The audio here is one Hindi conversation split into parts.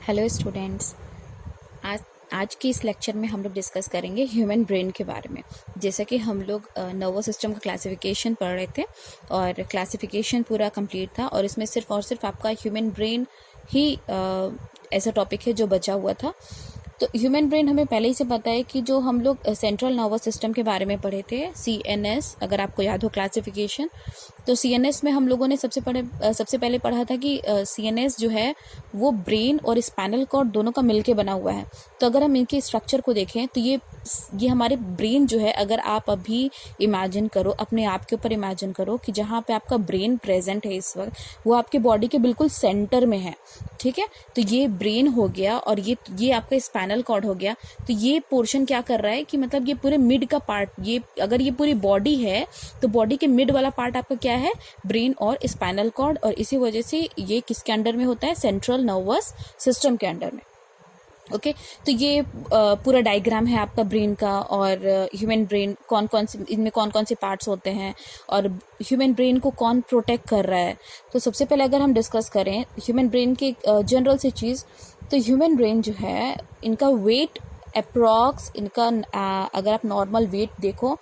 Hello students. आज आज की इस लेक्चर में हम लोग डिस्कस करेंगे ह्यूमन ब्रेन के बारे में। जैसा कि हम लोग नर्वस सिस्टम का क्लासिफिकेशन पढ़ रहे थे और क्लासिफिकेशन पूरा कंप्लीट था और इसमें सिर्फ और सिर्फ आपका ह्यूमन ब्रेन ही ऐसा टॉपिक है जो बचा हुआ था। तो ह्यूमन ब्रेन हमें पहले ही से पता है कि जो हम लोग सेंट्रल नर्वस सिस्टम के बारे में पढ़े थे, CNS, अगर आपको याद हो क्लासिफिकेशन, तो CNS में हम लोगों ने सबसे पहले पढ़ा था कि CNS जो है वो ब्रेन और स्पाइनल कॉर्ड दोनों का मिलके बना हुआ है। तो अगर हम इनके स्ट्रक्चर को देखें तो ये हमारे ब्रेन जो है, अगर आप अभी इमेजिन करो, अपने आप के ऊपर इमेजिन करो कि जहाँ पे आपका ब्रेन प्रेजेंट है इस वक्त, वो आपके बॉडी के बिल्कुल सेंटर में है। ठीक है, तो ये ब्रेन हो गया और ये आपका स्पाइनल कॉर्ड हो गया। तो ये पोर्शन क्या कर रहा है कि मतलब ये पूरे मिड का पार्ट, ये अगर ये पूरी बॉडी है तो बॉडी के मिड वाला पार्ट आपका क्या है, ब्रेन और स्पाइनल कॉर्ड। और इसी वजह से ये किसके अंडर में होता है, सेंट्रल नर्वस सिस्टम के अंडर में। ओके, तो ये पूरा डायग्राम है आपका ब्रेन का और ह्यूमन ब्रेन इनमें कौन कौन से पार्ट्स होते हैं और ह्यूमन ब्रेन को कौन प्रोटेक्ट कर रहा है। तो सबसे पहले अगर हम डिस्कस करें ह्यूमन ब्रेन की जनरल सी चीज़, तो ह्यूमन ब्रेन जो है, इनका वेट अप्रॉक्स, इनका अगर आप नॉर्मल वेट देखो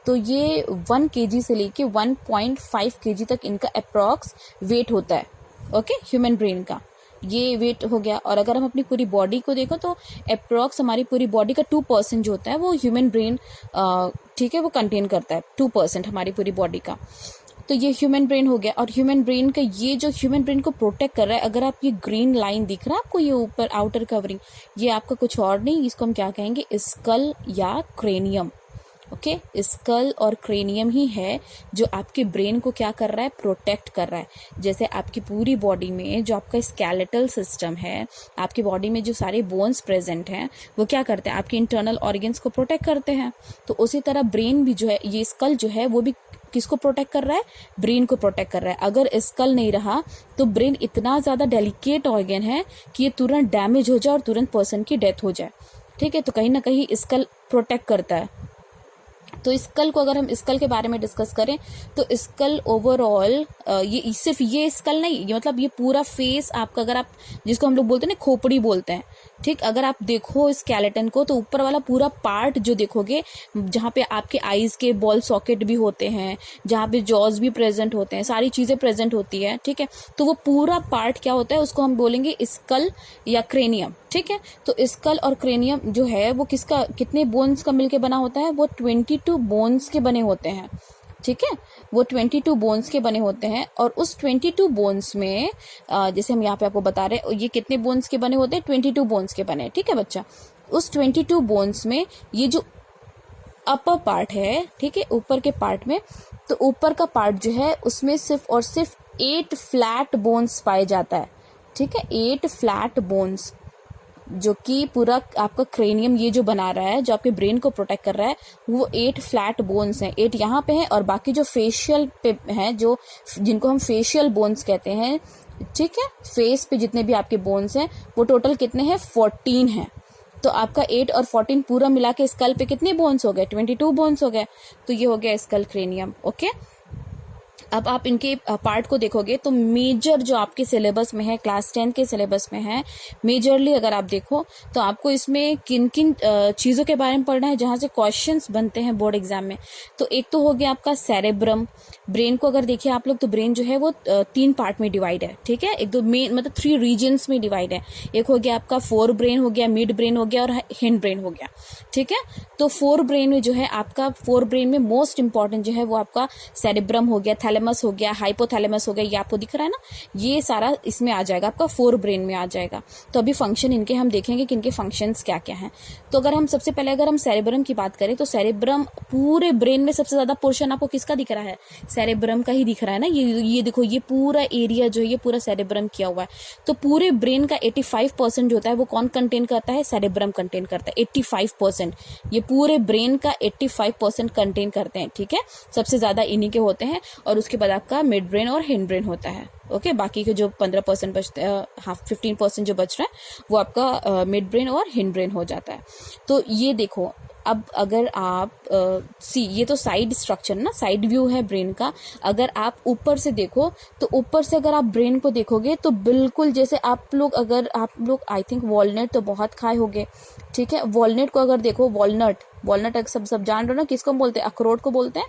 तो ये 1 kg से लेके 1.5 kg तक इनका अप्रॉक्स वेट होता है। ओके, ह्यूमन ब्रेन का ये वेट हो गया। और अगर हम अपनी पूरी बॉडी को देखो तो अप्रॉक्स हमारी पूरी बॉडी का 2% जो होता है वो ह्यूमन ब्रेन, ठीक है, वो कंटेन करता है 2% हमारी पूरी बॉडी का। तो ये ह्यूमन ब्रेन हो गया। और ह्यूमन ब्रेन का ये जो ह्यूमन ब्रेन को प्रोटेक्ट कर रहा है, अगर आप ये ग्रीन लाइन दिख रहा है आपको, ये ऊपर आउटर कवरिंग, ये आपका कुछ और नहीं, इसको हम क्या कहेंगे, स्कल या क्रेनियम। ओके, स्कल और क्रेनियम ही है जो आपके ब्रेन को क्या कर रहा है, प्रोटेक्ट कर रहा है। जैसे आपकी पूरी बॉडी में जो आपका स्केलेटल सिस्टम है, आपकी बॉडी में जो सारे बोन्स प्रेजेंट हैं, वो क्या करते हैं, आपके इंटरनल ऑर्गन्स को प्रोटेक्ट करते हैं। तो उसी तरह ब्रेन भी जो है, ये स्कल जो है वो भी किसको प्रोटेक्ट कर रहा है, ब्रेन को प्रोटेक्ट कर रहा है। अगर स्कल नहीं रहा तो ब्रेन इतना ज्यादा डेलिकेट ऑर्गन है कि ये तुरंत डैमेज हो जाए और तुरंत पर्सन की डेथ हो जाए। ठीक है, तो कहीं ना कहीं स्कल प्रोटेक्ट करता है। तो स्कल को अगर हम स्कल के बारे में डिस्कस करें तो स्कल ओवरऑल, ये सिर्फ ये स्कल नहीं, ये मतलब ये पूरा फेस आपका, अगर आप जिसको हम लोग बोलते हैं ना, खोपड़ी बोलते हैं, ठीक, अगर आप देखो स्केलेटन को तो ऊपर वाला पूरा पार्ट जो देखोगे, जहाँ पे आपके आईज के बॉल सॉकेट भी होते हैं, जहाँ पे जॉज भी प्रेजेंट होते हैं, सारी चीजें प्रेजेंट होती है। ठीक है, तो वो पूरा पार्ट क्या होता है, उसको हम बोलेंगे स्कल या क्रेनियम। ठीक है, तो स्कल और क्रेनियम जो है वो किसका, कितने बोन्स का मिलके बना होता है, वो 22 बोन्स के बने होते हैं। ठीक है, वो 22 बोन्स के बने होते हैं। और उस 22 बोन्स में जैसे हम यहाँ पे आपको बता रहे हैं, ये कितने बोन्स के बने होते हैं, 22 बोन्स के बने। ठीक है बच्चा, उस 22 बोन्स में ये जो अपर पार्ट है, ठीक है, ऊपर के पार्ट में, तो ऊपर का पार्ट जो है उसमें सिर्फ और सिर्फ 8 फ्लैट बोन्स पाए जाता है। ठीक है, 8 फ्लैट बोन्स, जो कि पूरा आपका क्रेनियम ये जो बना रहा है, जो आपके ब्रेन को प्रोटेक्ट कर रहा है, वो 8 फ्लैट बोन्स हैं। 8 यहाँ पे हैं और बाकी जो फेशियल पे हैं, जो जिनको हम फेशियल बोन्स कहते हैं, ठीक है, फेस पे जितने भी आपके बोन्स हैं वो टोटल कितने हैं, 14 हैं। तो आपका 8 और 14 पूरा मिला के स्कल पे कितने बोन्स हो गए, 22 बोन्स हो गए। तो ये हो गया स्कल क्रेनियम। ओके, अब आप इनके पार्ट को देखोगे तो मेजर जो आपके सिलेबस में है, क्लास 10 के सिलेबस में है, मेजरली अगर आप देखो तो आपको इसमें किन किन चीज़ों के बारे में पढ़ना है जहाँ से क्वेश्चंस बनते हैं बोर्ड एग्जाम में। तो एक तो हो गया आपका सेरेब्रम। ब्रेन को अगर देखिए आप लोग तो ब्रेन जो है वो 3 पार्ट में डिवाइड है। ठीक है, एक दो मेन मतलब 3 रीजन्स में डिवाइड है। एक हो गया आपका फोर ब्रेन हो गया, मिड ब्रेन हो गया और हिंड ब्रेन हो गया। ठीक है, तो फोर ब्रेन में जो है आपका, फोर ब्रेन में मोस्ट इंपॉर्टेंट जो है वो आपका सेरेब्रम हो गया, थैलेमस हो गया, हाइपोथैलेमस हो गया, ये आपको दिख रहा है ना, ये सारा इसमें आ जाएगा, आपका फोर ब्रेन में आ जाएगा। तो अभी फंक्शन इनके हम देखेंगे कि इनके फंक्शंस क्या क्या हैं। तो अगर हम सबसे पहले अगर हम सेरेब्रम की बात करें तो सेरेब्रम, पूरे ब्रेन में सबसे ज्यादा पोर्शन आपको किसका दिख रहा है, सेरेब्रम का ही दिख रहा है ना। ये देखो, ये पूरा एरिया जो है ये पूरा सेरेब्रम किया हुआ है। तो पूरे ब्रेन का 85% जो होता है वो कौन कंटेन करता है, सेरेब्रम कंटेन करता है। 85%, ये पूरे ब्रेन का 85% कंटेन करते हैं। ठीक है, सबसे ज्यादा इन्हीं के होते हैं और उसके बाद आपका मिड ब्रेन और हिंड ब्रेन होता है। ओके, बाकी के जो 15% बचते हैं, 15% जो बच रहा है वो आपका मिड ब्रेन और हिंड ब्रेन हो जाता है। तो ये देखो, अब अगर आप सी, ये तो साइड स्ट्रक्चर ना, साइड व्यू है ब्रेन का। अगर आप ऊपर से देखो तो ऊपर से अगर आप ब्रेन को देखोगे तो बिल्कुल जैसे आप लोग आई थिंक वॉलनट तो बहुत खाए होंगे, ठीक है। वॉलनट को अगर देखो, वॉलनट सब जान रहे हो ना किसको बोलते हैं, अखरोट को बोलते हैं,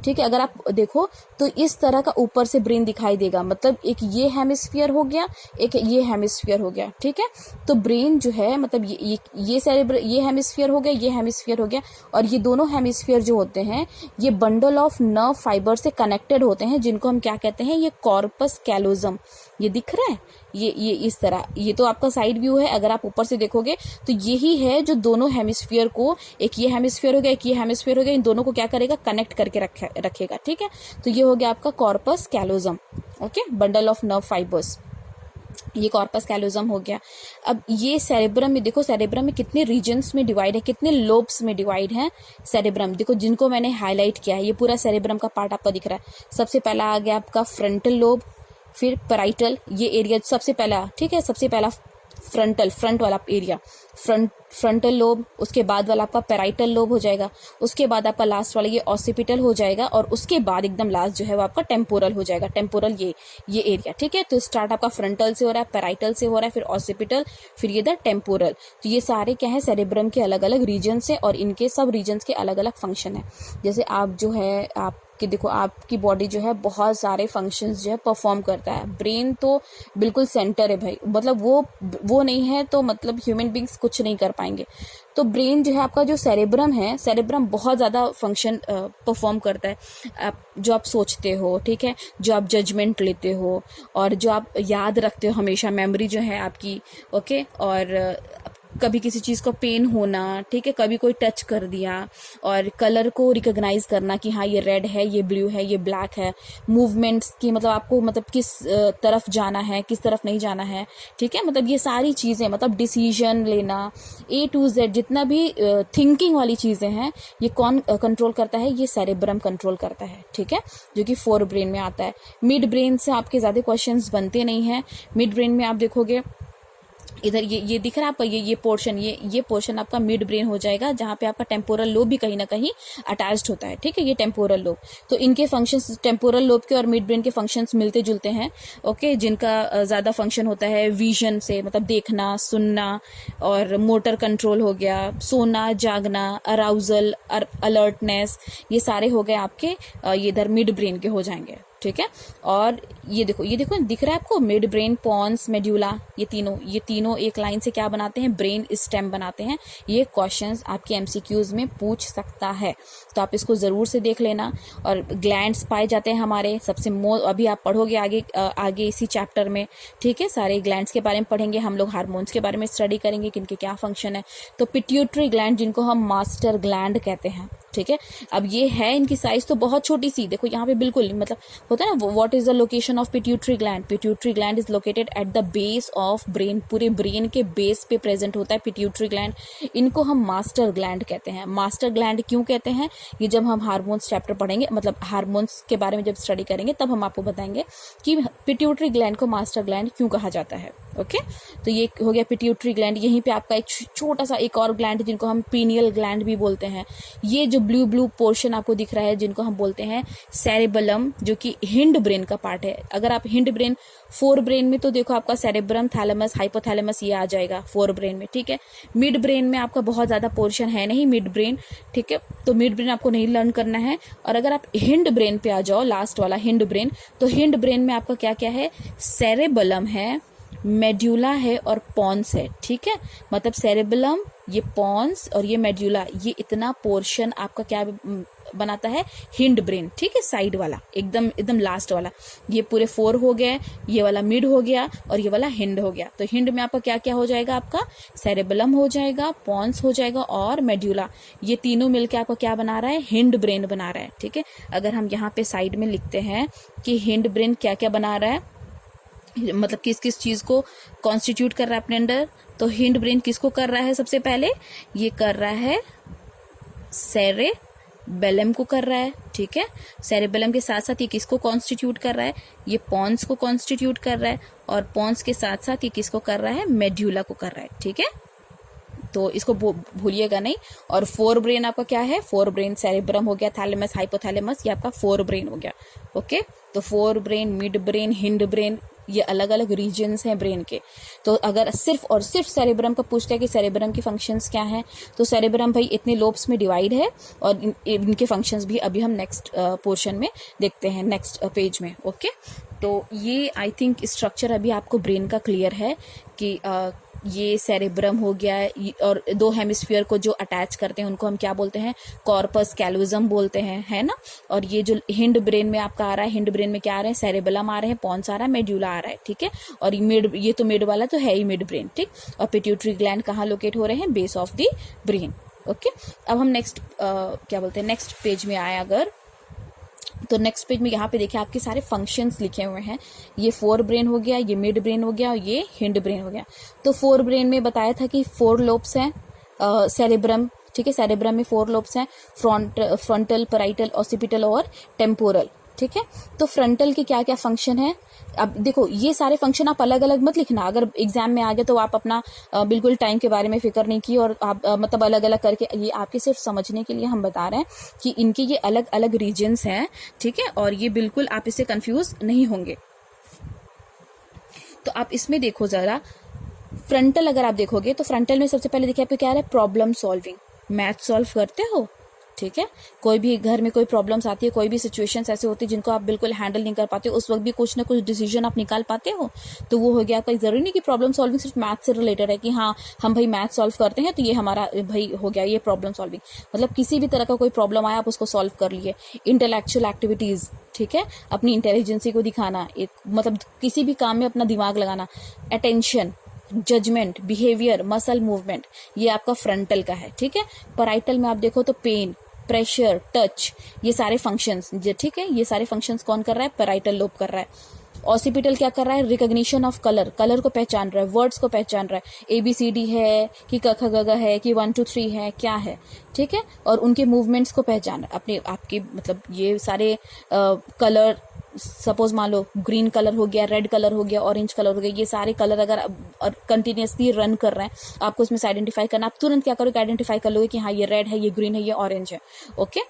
ठीक है। अगर आप देखो तो इस तरह का ऊपर से ब्रेन दिखाई देगा, मतलब एक ये हेमिस्फीयर हो गया, एक ये हेमिस्फीयर हो गया, ठीक है। तो ब्रेन जो है मतलब ये हेमिस्फीयर हो गया, ये हेमिस्फीयर हो गया, और ये दोनों हेमिस्फीयर जो होते हैं ये बंडल ऑफ नर्व फाइबर से कनेक्टेड होते हैं, जिनको हम क्या कहते हैं, ये कॉर्पस कैलोजम। ये दिख रहा है, ये इस तरह, ये तो आपका साइड व्यू है। अगर आप ऊपर से देखोगे तो यही है जो दोनों हेमिस्फीयर को, एक ये हेमिस्फीयर हो गया, एक ये हेमिस्फीयर हो गया, इन दोनों को क्या करेगा, कनेक्ट करके रखेगा, ठीक है। तो ये हो गया आपका corpus callosum, okay, bundle of nerve fibres, ये कॉर्पस कैलोजम हो गया। अब ये सेरेब्रम में देखो, सेरेब्रम में कितने रीजन्स में डिवाइड है, कितने लोब्स में डिवाइड है सेरेब्रम, देखो जिनको मैंने हाईलाइट किया है, ये पूरा सेरेब्रम का पार्ट आपको दिख रहा है। सबसे पहला आ गया आपका फ्रंटल लोब, फिर पैराइटल, ये एरिया सबसे पहला, ठीक है, सबसे पहला फ्रंट वाला एरिया, फ्रंटल लोब, उसके बाद वाला आपका पैराइटल लोब हो जाएगा, उसके बाद आपका लास्ट वाला ये ऑसिपिटल हो जाएगा, और उसके बाद एकदम लास्ट जो है वो आपका टेम्पोरल हो जाएगा, टेम्पोरल ये एरिया, ठीक है। तो स्टार्ट आपका फ्रंटल से हो रहा है, पैराइटल से हो रहा है, फिर ऑसिपिटल, फिर ये द टेम्पोरल। तो ये सारे क्या है, सेरेब्रम के अलग अलग रीजन्स है, और इनके सब रीजन्स के अलग अलग फंक्शन है। जैसे आप जो है आप कि देखो आपकी बॉडी जो है बहुत सारे फंक्शंस जो है परफॉर्म करता है, ब्रेन तो बिल्कुल सेंटर है भाई, मतलब वो नहीं है तो मतलब ह्यूमन बींग्स कुछ नहीं कर पाएंगे। तो ब्रेन जो है आपका, जो सेरेब्रम है, सेरेब्रम बहुत ज़्यादा फंक्शन परफॉर्म करता है। जो आप सोचते हो, ठीक है, जो आप जजमेंट लेते हो, और जो आप याद रखते हो हमेशा, मेमोरी जो है आपकी, ओके। और कभी किसी चीज़ को पेन होना, ठीक है, कभी कोई टच कर दिया, और कलर को रिकॉग्नाइज करना कि हाँ ये रेड है, ये ब्लू है, ये ब्लैक है, मूवमेंट्स की मतलब आपको मतलब किस तरफ जाना है, किस तरफ नहीं जाना है, ठीक है, मतलब ये सारी चीज़ें, मतलब डिसीजन लेना A to Z, जितना भी थिंकिंग वाली चीज़ें हैं, ये कौन कंट्रोल करता है, ये सेरेब्रम कंट्रोल करता है, ठीक है, जो कि फोर ब्रेन में आता है। मिड ब्रेन से आपके ज़्यादा क्वेश्चंस बनते नहीं हैं। मिड ब्रेन में आप देखोगे इधर ये दिख रहा है आपका, ये पोर्शन, ये पोर्शन आपका मिड ब्रेन हो जाएगा, जहाँ पे आपका टेम्पोरल लोब भी कहीं ना कहीं अटैच्ड होता है, ठीक है, ये टेम्पोरल लोब। तो इनके फंक्शंस, टेम्पोरल लोब के और मिड ब्रेन के फंक्शंस मिलते जुलते हैं, ओके। जिनका ज़्यादा फंक्शन होता है विजन से, मतलब देखना, सुनना, और मोटर कंट्रोल हो गया, सोना, जागना, अराउजल, अलर्टनेस, ये सारे हो गए आपके ये इधर मिड ब्रेन के हो जाएंगे, ठीक है। और ये देखो दिख रहा है आपको, मिड ब्रेन, पॉन्स, मेड्यूला, ये तीनों एक लाइन से क्या बनाते हैं, ब्रेन स्टेम बनाते हैं। ये क्वेश्चंस आपके एमसीक्यूज में पूछ सकता है, तो आप इसको जरूर से देख लेना। और ग्लैंड्स पाए जाते हैं हमारे सबसे अभी आप पढ़ोगे आगे इसी चैप्टर में, ठीक है, सारे ग्लैंड्स के बारे में पढ़ेंगे हम लोग, हार्मोन्स के बारे में स्टडी करेंगे कि इनके क्या फंक्शन है। तो पिट्यूटरी ग्लैंड, जिनको हम मास्टर ग्लैंड कहते हैं, ठीक है। अब ये है, इनकी साइज तो बहुत छोटी सी, देखो यहाँ पे बिल्कुल मतलब होता है ना, what is the location of pituitary gland, pituitary gland is located at the base of brain, पूरे ब्रेन के बेस पे प्रेजेंट होता है पिट्यूटरी ग्लैंड। इनको हम मास्टर ग्लैंड कहते हैं। मास्टर ग्लैंड क्यों कहते हैं, ये जब हम हार्मोन्स चैप्टर पढ़ेंगे, मतलब हार्मोन्स के बारे में जब स्टडी करेंगे तब हम आपको बताएंगे कि पिट्यूटरी ग्लैंड को मास्टर ग्लैंड क्यों कहा जाता है, ओके। तो ये हो गया पिट्यूटरी ग्लैंड। यहीं पे आपका एक छोटा सा एक और ग्लैंड जिनको हम पीनियल ग्लैंड भी बोलते हैं। ये जो ब्लू पोर्शन आपको दिख रहा है, जिनको हम बोलते हैं सेरेबलम, जो कि हिंड ब्रेन का पार्ट है। अगर आप हिंड ब्रेन, फोर ब्रेन में तो देखो आपका सेरेब्रम, थैलेमस, हाइपोथैलेमस ये आ जाएगा फोर ब्रेन में, ठीक है। मिड ब्रेन में आपका बहुत ज्यादा पोर्शन है नहीं मिड ब्रेन, ठीक है, तो मिड ब्रेन आपको नहीं लर्न करना है। और अगर आप हिंड ब्रेन पे आ जाओ, लास्ट वाला हिंड ब्रेन, तो हिंड ब्रेन में आपका क्या क्या है, सेरेबलम है, मेड्यूला है, और पॉन्स है, ठीक है। मतलब सेरेबलम, ये पॉन्स और ये मेड्यूला, ये इतना पोर्शन आपका क्या बनाता है, हिंड ब्रेन, ठीक है, साइड वाला, एकदम लास्ट वाला। ये पूरे फोर हो गए, ये वाला मिड हो गया, और ये वाला हिंड हो गया। तो हिंड में आपका क्या क्या हो जाएगा, आपका सेरेबलम हो जाएगा, पॉन्स हो जाएगा, और मेड्यूला। ये तीनों मिलकर आपका क्या बना रहा है, हिंड ब्रेन बना रहा है, ठीक है। अगर हम यहाँ पे साइड में लिखते हैं कि हिंड ब्रेन क्या क्या बना रहा है, मतलब किस किस चीज को कॉन्स्टिट्यूट कर रहा है अपने अंदर, तो हिंड ब्रेन किसको कर रहा है, सबसे पहले ये कर रहा है सेरेबेलम को कर रहा है, ठीक है। सेरेबेलम के साथ साथ ये किसको कॉन्स्टिट्यूट कर रहा है, ये पॉन्स को कॉन्स्टिट्यूट कर रहा है, और पॉन्स के साथ साथ ये किसको कर रहा है, मेड्यूला को कर रहा है, ठीक है। तो इसको भूलिएगा नहीं। और फोर ब्रेन आपका क्या है, फोर ब्रेन सेरेब्रम हो गया, थैलेमस, हाइपोथैलेमस, ये आपका फोर ब्रेन हो गया। ओके, तो fore brain, mid brain, hind brain, ये अलग अलग रीजन्स हैं ब्रेन के। तो अगर सिर्फ और सिर्फ सेरेब्रम का पूछता है कि सेरेब्रम की फंक्शंस क्या हैं, तो सेरेब्रम भाई इतने लोब्स में डिवाइड है, और इनके फंक्शंस भी अभी हम नेक्स्ट पोर्शन में देखते हैं, नेक्स्ट पेज में। ओके, तो ये आई थिंक स्ट्रक्चर अभी आपको ब्रेन का क्लियर है कि ये सेरेब्रम हो गया, और दो हेमिस्फीयर को जो अटैच करते हैं उनको हम क्या बोलते हैं, कॉर्पस कैलोजम बोलते हैं, है ना। और ये जो हिंड ब्रेन में आपका आ रहा है, हिंड ब्रेन में क्या आ रहे हैं, सेरेबेलम आ रहे हैं, पॉन्स आ रहा है, मेड्यूला आ रहा है, ठीक है। और ये तो मिड वाला तो है ही मिड ब्रेन, ठीक। और पिट्यूटरी ग्लैंड कहाँ लोकेट हो रहे हैं, base of the brain. Okay, अब हम नेक्स्ट क्या बोलते हैं, नेक्स्ट पेज में आए अगर, तो नेक्स्ट पेज में यहाँ पे देखिए आपके सारे फंक्शंस लिखे हुए हैं। ये फोर ब्रेन हो गया, ये मिड ब्रेन हो गया, और ये हिंड ब्रेन हो गया। तो फोर ब्रेन में बताया था कि फोर लोब्स हैं, सेरेब्रम, ठीक है, सेरेब्रम में फोर लोब्स हैं, फ्रंटल, पैराइटल, ऑसिपिटल और टेम्पोरल, ठीक है। तो फ्रंटल के क्या क्या फंक्शन है, अब देखो ये सारे फंक्शन आप अलग अलग मत लिखना, अगर एग्जाम में आ गए तो आप अपना बिल्कुल टाइम के बारे में फिक्र नहीं की, और आप मतलब अलग अलग करके, ये आपके सिर्फ समझने के लिए हम बता रहे हैं कि इनके ये अलग अलग रीजन्स हैं, ठीक है। और ये बिल्कुल आप इससे कंफ्यूज नहीं होंगे। तो आप इसमें देखो जरा, फ्रंटल अगर आप देखोगे तो फ्रंटल में सबसे पहले देखिए आपको क्या है, प्रॉब्लम सॉल्विंग, मैथ सॉल्व करते हो, ठीक है। कोई भी घर में कोई प्रॉब्लम्स आती है, कोई भी सिचुएशंस ऐसे होती है जिनको आप बिल्कुल हैंडल नहीं कर पाते, उस वक्त भी कुछ ना कुछ डिसीजन आप निकाल पाते हो, तो वो हो गया आपका। जरूरी नहीं कि प्रॉब्लम सॉल्विंग सिर्फ मैथ से रिलेटेड है कि हाँ हम भाई मैथ सॉल्व करते हैं तो ये हमारा भाई हो गया ये प्रॉब्लम सॉल्विंग, मतलब किसी भी तरह का कोई प्रॉब्लम आया आप उसको सॉल्व कर लिए। इंटेलेक्चुअल एक्टिविटीज, ठीक है, अपनी इंटेलिजेंसी को दिखाना, एक मतलब किसी भी काम में अपना दिमाग लगाना। Attention, judgement, behaviour, muscle movement, ये आपका फ्रंटल का है, ठीक है। पैराइटल में आप देखो तो पेन, प्रेशर, टच, ये सारे फंक्शंस, ठीक है, ये सारे फंक्शंस कौन कर रहा है, पैराइटल लोब कर रहा है। ऑसिपिटल क्या कर रहा है, रिकॉग्निशन ऑफ कलर, कलर को पहचान रहा है, वर्ड्स को पहचान रहा है, ABCD है कि क ख ग घ है कि 1 2 3 है, क्या है, ठीक है। और उनके मूवमेंट्स को पहचान रहा है, अपने आपके मतलब ये सारे कलर, सपोज मान लो ग्रीन कलर हो गया, रेड कलर हो गया, ऑरेंज कलर हो गया, ये सारे कलर अगर कंटिन्यूसली रन कर रहे हैं आपको उसमें से आइडेंटिफाई करना, आप तुरंत क्या करोगे, आइडेंटिफाई कर लोगे कि हाँ ये रेड है, ये ग्रीन है, ये ऑरेंज है। ओके,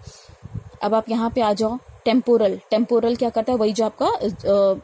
अब आप यहाँ पे आ जाओ, टेम्पोरल। टेम्पोरल क्या करता है, वही जो आपका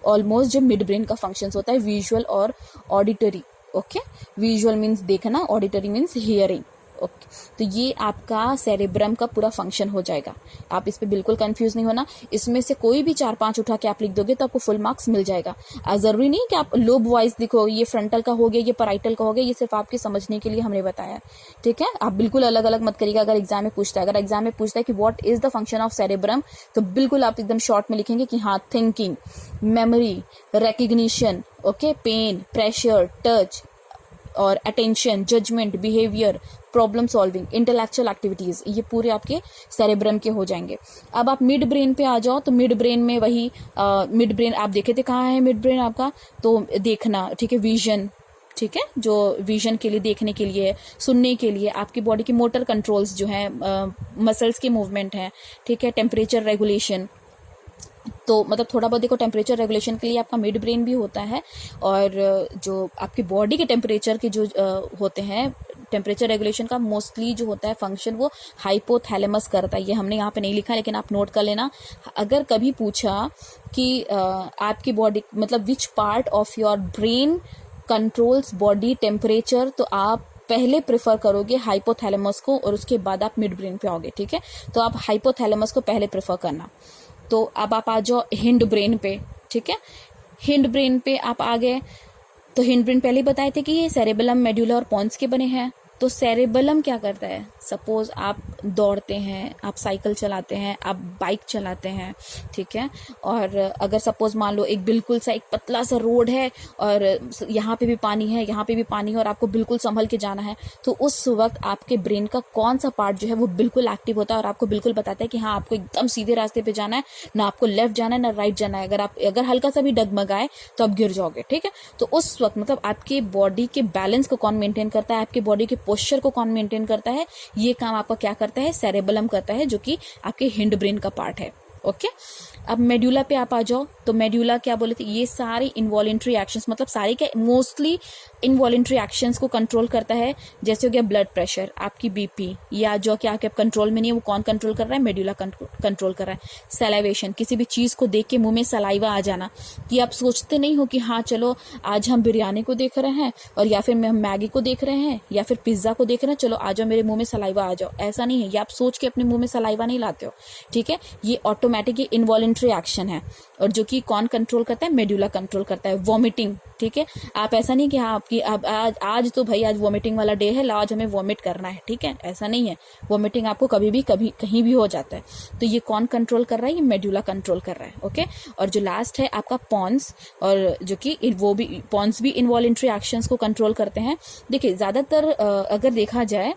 ऑलमोस्ट जो मिड ब्रेन का फंक्शंस होता है, विजुअल और ऑडिटरी। ओके, विजुअल मीन्स देखना, ऑडिटरी मीन्स हियरिंग। ओके, तो ये आपका सेरेब्रम का पूरा फंक्शन हो जाएगा, आप इस पे बिल्कुल कंफ्यूज नहीं होना। इसमें से कोई भी 4-5 उठा के आप लिख दोगे तो आपको फुल मार्क्स मिल जाएगा। जरूरी नहीं कि आप लोब वाइज लिखो, ये फ्रंटल का हो गया, ये पैराइटल का हो गया, ये सिर्फ आपके समझने के लिए हमने बताया, ठीक है। आप बिल्कुल अलग अलग मत करिएगा अगर एग्जाम में पूछता है। अगर एग्जाम में पूछता है कि what is the function of cerebrum, तो बिल्कुल आप एकदम शॉर्ट में लिखेंगे कि हाँ thinking, memory, recognition, okay, pain, pressure, touch और attention, judgement, behaviour, problem solving, intellectual activities, ये पूरे आपके सेरेब्रम के हो जाएंगे। अब आप मिड ब्रेन पे आ जाओ, तो मिड ब्रेन में वही मिड ब्रेन आप देखे थे कहाँ है मिड ब्रेन आपका, तो देखना, ठीक है, विजन, ठीक है, जो विजन के लिए, देखने के लिए, सुनने के लिए, आपकी बॉडी की मोटर कंट्रोल्स जो है, मसल्स के मूवमेंट है, ठीक है, टेम्परेचर रेगुलेशन, तो मतलब थोड़ा बहुत देखो टेम्परेचर रेगुलेशन के लिए आपका मिड ब्रेन भी होता है। और जो आपकी बॉडी के टेम्परेचर के जो होते हैं, टेम्परेचर रेगुलेशन का मोस्टली जो होता है फंक्शन वो हाइपोथैलेमस करता है। ये हमने यहाँ पे नहीं लिखा लेकिन आप नोट कर लेना। अगर कभी पूछा कि आपकी बॉडी मतलब which part of your brain controls body temperature, तो आप पहले प्रेफर करोगे हाइपोथैलेमस को और उसके बाद आप मिड ब्रेन पे आओगे, ठीक है। तो आप हाइपोथैलेमस को पहले प्रेफर करना। तो अब आप आ जाओ हिंड ब्रेन पे, ठीक है। हिंड ब्रेन पे आप आ गए, तो हिंड ब्रेन पहले ही बताए थे कि ये सेरेबेलम, मेड्यूला और पॉन्स के बने हैं। तो सेरेबेलम क्या करता है, सपोज आप दौड़ते हैं, आप साइकिल चलाते हैं, आप बाइक चलाते हैं, ठीक है, और अगर सपोज मान लो एक बिल्कुल सा एक पतला सा रोड है और यहाँ पे भी पानी है, यहाँ पे भी पानी है और आपको बिल्कुल संभल के जाना है, तो उस वक्त आपके ब्रेन का कौन सा पार्ट जो है वो बिल्कुल एक्टिव होता है और आपको बिल्कुल बताता है कि हाँ आपको एकदम सीधे रास्ते पे जाना है, ना आपको लेफ्ट जाना है ना राइट जाना है। अगर हल्का सा भी डगमगाए तो आप गिर जाओगे, ठीक है। तो उस वक्त मतलब आपके बॉडी के बैलेंस को कौन मेंटेन करता है, आपके बॉडी के पोस्चर को कौन मेंटेन करता है, ये काम आपका क्या करता है, सेरेबेलम करता है, जो कि आपके हिंड ब्रेन का पार्ट है। ओके। अब मेड्यूला पे आप आ जाओ, तो मेड्यूला क्या बोले थे, ये सारी इनवॉलेंट्री एक्शंस, मतलब सारी क्या, मोस्टली इनवॉलेंट्री एक्शंस को कंट्रोल करता है। जैसे हो गया ब्लड प्रेशर, आपकी बीपी, या जो कि आपके कंट्रोल में नहीं है, वो कौन कंट्रोल कर रहा है, मेड्यूला कंट्रोल कर रहा है। सलाइवेशन, किसी भी चीज को देख के मुंह में सलाइवा आ जाना, कि आप सोचते नहीं हो कि हाँ चलो आज हम बिरयानी को देख रहे हैं, और या फिर हम मैगी को देख रहे हैं, या फिर पिज्जा को देख रहे हैं, चलो आ जाओ मेरे मुंह में सलाइवा आ जाओ, ऐसा नहीं है। ये आप सोच के अपने मुंह में सलाइवा नहीं लाते हो, ठीक है। ये ऑटोमेटिक इनवॉलेंट्री एक्शन है, और जो कि कौन कंट्रोल करता है, मेड्यूला कंट्रोल करता है। वॉमिटिंग, ठीक है। आप ऐसा नहीं कि हाँ आपकी अब आज तो भाई आज वॉमिटिंग वाला डे है, आज हमें वॉमिट करना है, ठीक है, ऐसा नहीं है। वॉमिटिंग आपको कभी भी कहीं भी हो जाता है। तो ये कौन कंट्रोल कर रहा है, ये मेड्यूला कंट्रोल कर रहा है, ओके। और जो लास्ट है आपका पॉन्स, और जो कि वो भी पॉन्स भी इनवॉलेंट्री एक्शंस को कंट्रोल करते हैं। देखिए ज्यादातर अगर देखा जाए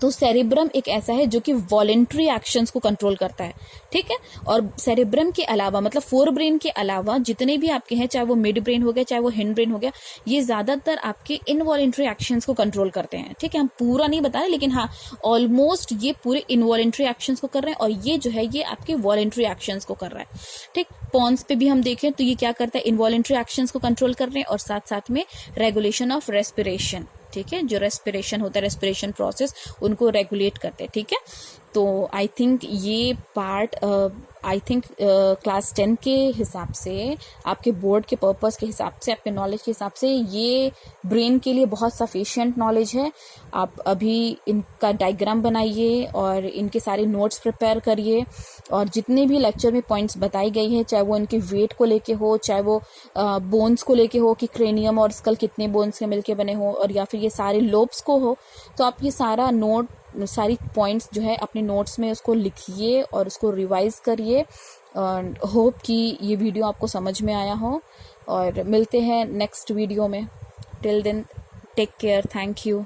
तो सेरेब्रम एक ऐसा है जो कि वॉलेंट्री एक्शंस को कंट्रोल करता है, ठीक है। और सेरेब्रम के अलावा, मतलब फोर ब्रेन के अलावा जितने भी आपके हैं, चाहे वो मिड ब्रेन हो गया, चाहे वो हिंड ब्रेन हो गया, ये ज्यादातर आपके इनवॉलेंट्री एक्शंस को कंट्रोल करते हैं, ठीक है। हम पूरा नहीं बता रहे, लेकिन हाँ ऑलमोस्ट ये पूरे इनवॉलेंट्री एक्शंस को कर रहे हैं, और ये जो है ये आपके वॉलेंट्री एक्शंस को कर रहा है, ठीक। पॉन्स पे भी हम देखें तो ये क्या करता है, इनवॉलेंट्री एक्शंस को कंट्रोल कर रहे हैं, और साथ साथ में रेगुलेशन ऑफ रेस्पिरेशन, ठीक है, जो रेस्पिरेशन होता है, रेस्पिरेशन प्रोसेस, उनको रेगुलेट करते हैं, ठीक है। तो आई थिंक ये पार्ट क्लास 10 के हिसाब से, आपके बोर्ड के पर्पस के हिसाब से, आपके नॉलेज के हिसाब से ये ब्रेन के लिए बहुत सफिशिएंट नॉलेज है। आप अभी इनका डायग्राम बनाइए और इनके सारे नोट्स प्रिपेयर करिए, और जितने भी लेक्चर में पॉइंट्स बताई गई है, चाहे वो इनके वेट को लेके हो, चाहे वो बोन्स को लेके हो कि क्रेनियम और स्कल कितने बोन्स के मिलके बने हो, और या फिर ये सारे लोब्स को हो, तो आप ये सारी पॉइंट्स जो है अपने नोट्स में उसको लिखिए और उसको रिवाइज करिए। होप कि ये वीडियो आपको समझ में आया हो, और मिलते हैं नेक्स्ट वीडियो में। Till then take care, thank you.